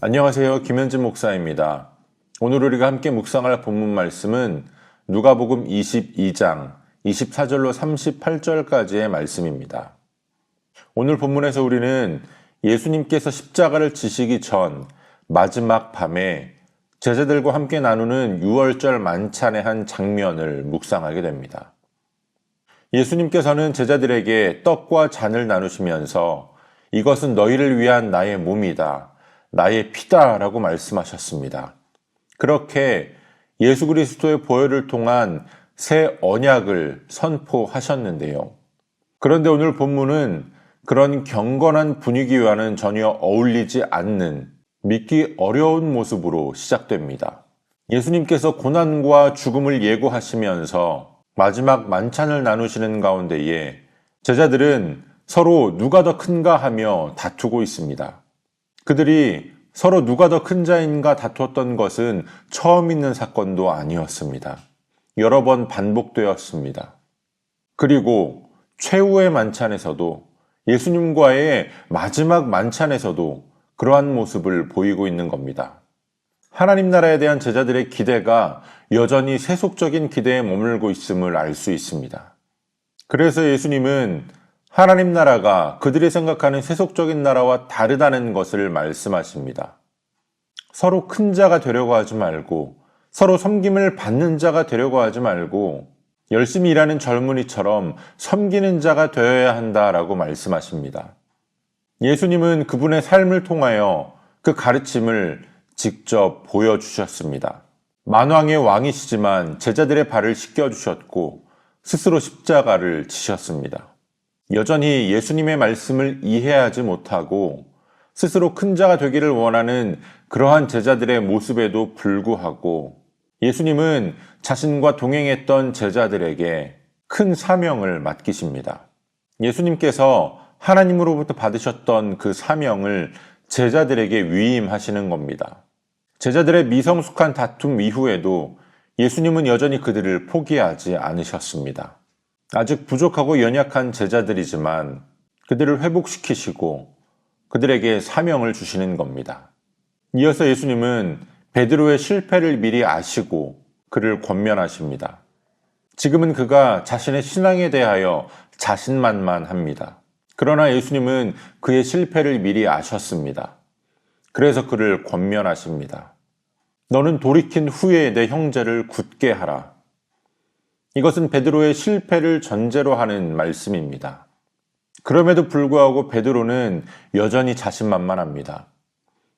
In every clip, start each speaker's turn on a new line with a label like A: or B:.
A: 안녕하세요. 김현진 목사입니다. 오늘 우리가 함께 묵상할 본문 말씀은 누가복음 22장 24절로 38절까지의 말씀입니다. 오늘 본문에서 우리는 예수님께서 십자가를 지시기 전 마지막 밤에 제자들과 함께 나누는 유월절 만찬의 한 장면을 묵상하게 됩니다. 예수님께서는 제자들에게 떡과 잔을 나누시면서 이것은 너희를 위한 나의 몸이다. 나의 피다라고 말씀하셨습니다. 그렇게 예수 그리스도의 보혈을 통한 새 언약을 선포하셨는데요. 그런데 오늘 본문은 그런 경건한 분위기와는 전혀 어울리지 않는 믿기 어려운 모습으로 시작됩니다. 예수님께서 고난과 죽음을 예고하시면서 마지막 만찬을 나누시는 가운데에 제자들은 서로 누가 더 큰가 하며 다투고 있습니다. 그들이 서로 누가 더 큰 자인가 다투었던 것은 처음 있는 사건도 아니었습니다. 여러 번 반복되었습니다. 그리고 최후의 만찬에서도 예수님과의 마지막 만찬에서도 그러한 모습을 보이고 있는 겁니다. 하나님 나라에 대한 제자들의 기대가 여전히 세속적인 기대에 머물고 있음을 알 수 있습니다. 그래서 예수님은 하나님 나라가 그들이 생각하는 세속적인 나라와 다르다는 것을 말씀하십니다. 서로 큰 자가 되려고 하지 말고 서로 섬김을 받는 자가 되려고 하지 말고 열심히 일하는 젊은이처럼 섬기는 자가 되어야 한다라고 말씀하십니다. 예수님은 그분의 삶을 통하여 그 가르침을 직접 보여주셨습니다. 만왕의 왕이시지만 제자들의 발을 씻겨주셨고 스스로 십자가를 지셨습니다. 여전히 예수님의 말씀을 이해하지 못하고 스스로 큰 자가 되기를 원하는 그러한 제자들의 모습에도 불구하고 예수님은 자신과 동행했던 제자들에게 큰 사명을 맡기십니다. 예수님께서 하나님으로부터 받으셨던 그 사명을 제자들에게 위임하시는 겁니다. 제자들의 미성숙한 다툼 이후에도 예수님은 여전히 그들을 포기하지 않으셨습니다. 아직 부족하고 연약한 제자들이지만 그들을 회복시키시고 그들에게 사명을 주시는 겁니다. 이어서 예수님은 베드로의 실패를 미리 아시고 그를 권면하십니다. 지금은 그가 자신의 신앙에 대하여 자신만만합니다. 그러나 예수님은 그의 실패를 미리 아셨습니다. 그래서 그를 권면하십니다. 너는 돌이킨 후에 내 형제를 굳게 하라. 이것은 베드로의 실패를 전제로 하는 말씀입니다. 그럼에도 불구하고 베드로는 여전히 자신만만합니다.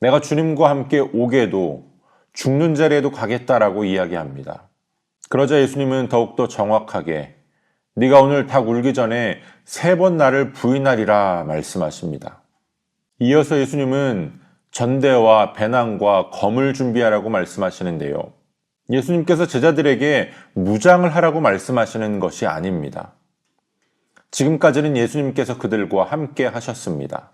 A: 내가 주님과 함께 오게도 죽는 자리에도 가겠다라고 이야기합니다. 그러자 예수님은 더욱더 정확하게 네가 오늘 닭 울기 전에 3번 나를 부인하리라 말씀하십니다. 이어서 예수님은 전대와 배낭과 검을 준비하라고 말씀하시는데요. 예수님께서 제자들에게 무장을 하라고 말씀하시는 것이 아닙니다. 지금까지는 예수님께서 그들과 함께 하셨습니다.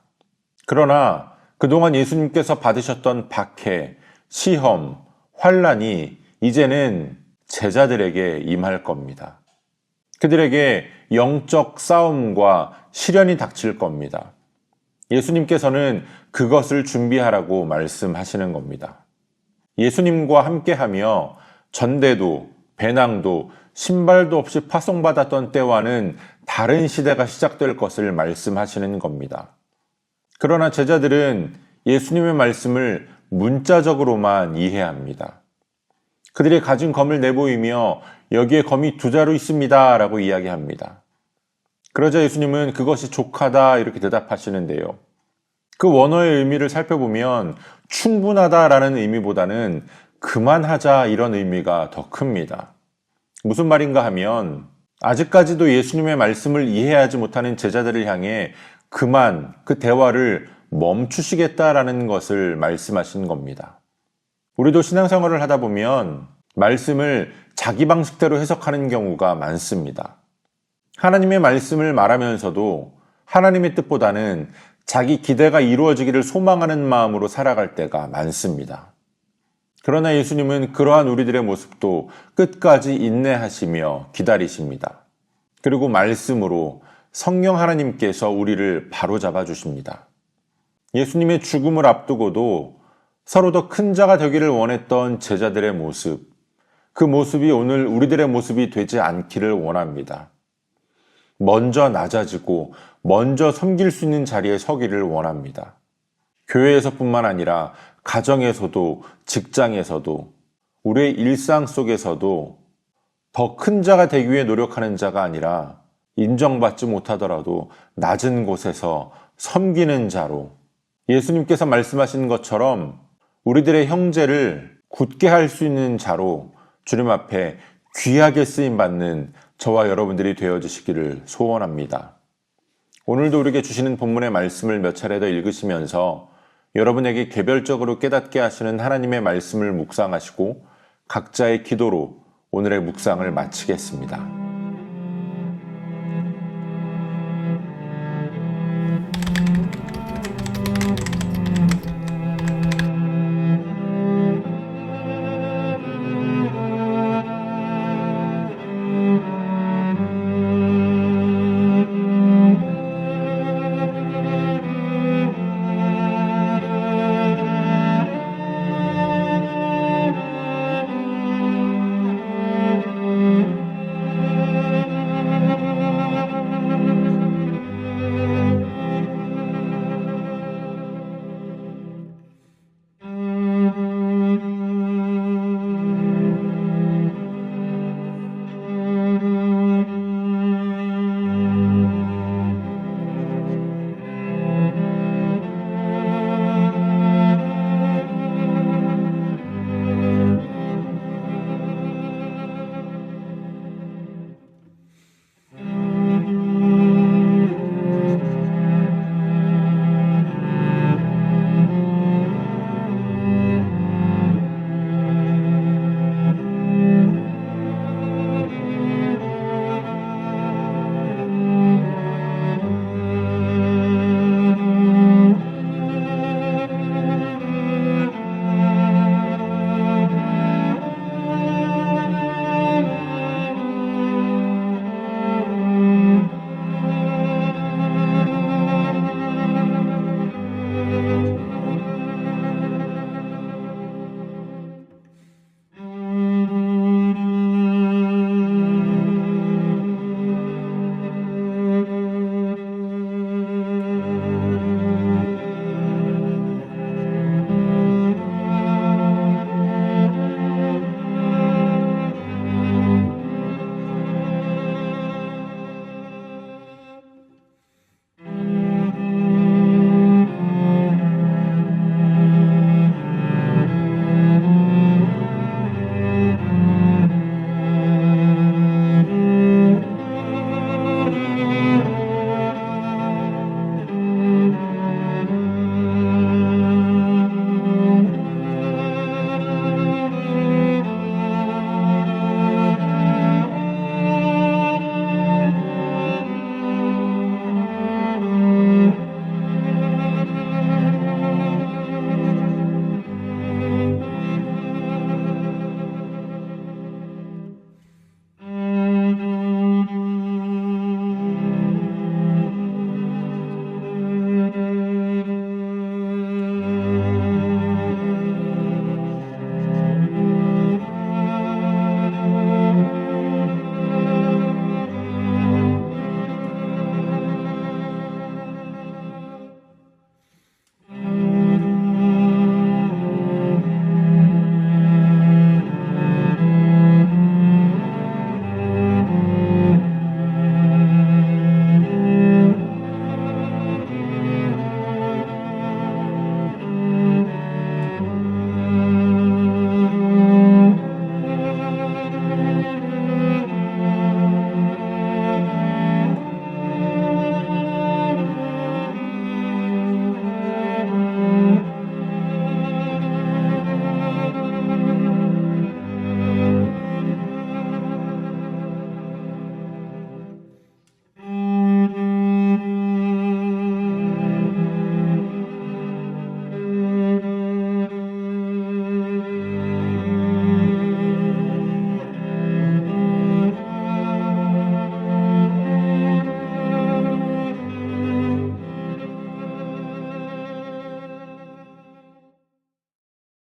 A: 그러나 그동안 예수님께서 받으셨던 박해, 시험, 환난이 이제는 제자들에게 임할 겁니다. 그들에게 영적 싸움과 시련이 닥칠 겁니다. 예수님께서는 그것을 준비하라고 말씀하시는 겁니다. 예수님과 함께하며 전대도 배낭도 신발도 없이 파송받았던 때와는 다른 시대가 시작될 것을 말씀하시는 겁니다. 그러나 제자들은 예수님의 말씀을 문자적으로만 이해합니다. 그들이 가진 검을 내보이며 여기에 검이 2자루 있습니다 라고 이야기합니다. 그러자 예수님은 그것이 족하다 이렇게 대답하시는데요. 그 원어의 의미를 살펴보면 충분하다라는 의미보다는 그만하자 이런 의미가 더 큽니다. 무슨 말인가 하면 아직까지도 예수님의 말씀을 이해하지 못하는 제자들을 향해 그만 그 대화를 멈추시겠다라는 것을 말씀하신 겁니다. 우리도 신앙생활을 하다 보면 말씀을 자기 방식대로 해석하는 경우가 많습니다. 하나님의 말씀을 말하면서도 하나님의 뜻보다는 자기 기대가 이루어지기를 소망하는 마음으로 살아갈 때가 많습니다. 그러나 예수님은 그러한 우리들의 모습도 끝까지 인내하시며 기다리십니다. 그리고 말씀으로 성령 하나님께서 우리를 바로잡아 주십니다. 예수님의 죽음을 앞두고도 서로 더 큰 자가 되기를 원했던 제자들의 모습, 그 모습이 오늘 우리들의 모습이 되지 않기를 원합니다. 먼저 낮아지고 먼저 섬길 수 있는 자리에 서기를 원합니다. 교회에서뿐만 아니라 가정에서도 직장에서도 우리의 일상 속에서도 더 큰 자가 되기 위해 노력하는 자가 아니라 인정받지 못하더라도 낮은 곳에서 섬기는 자로 예수님께서 말씀하신 것처럼 우리들의 형제를 굳게 할 수 있는 자로 주님 앞에 귀하게 쓰임받는 저와 여러분들이 되어주시기를 소원합니다. 오늘도 우리에게 주시는 본문의 말씀을 몇 차례 더 읽으시면서 여러분에게 개별적으로 깨닫게 하시는 하나님의 말씀을 묵상하시고 각자의 기도로 오늘의 묵상을 마치겠습니다.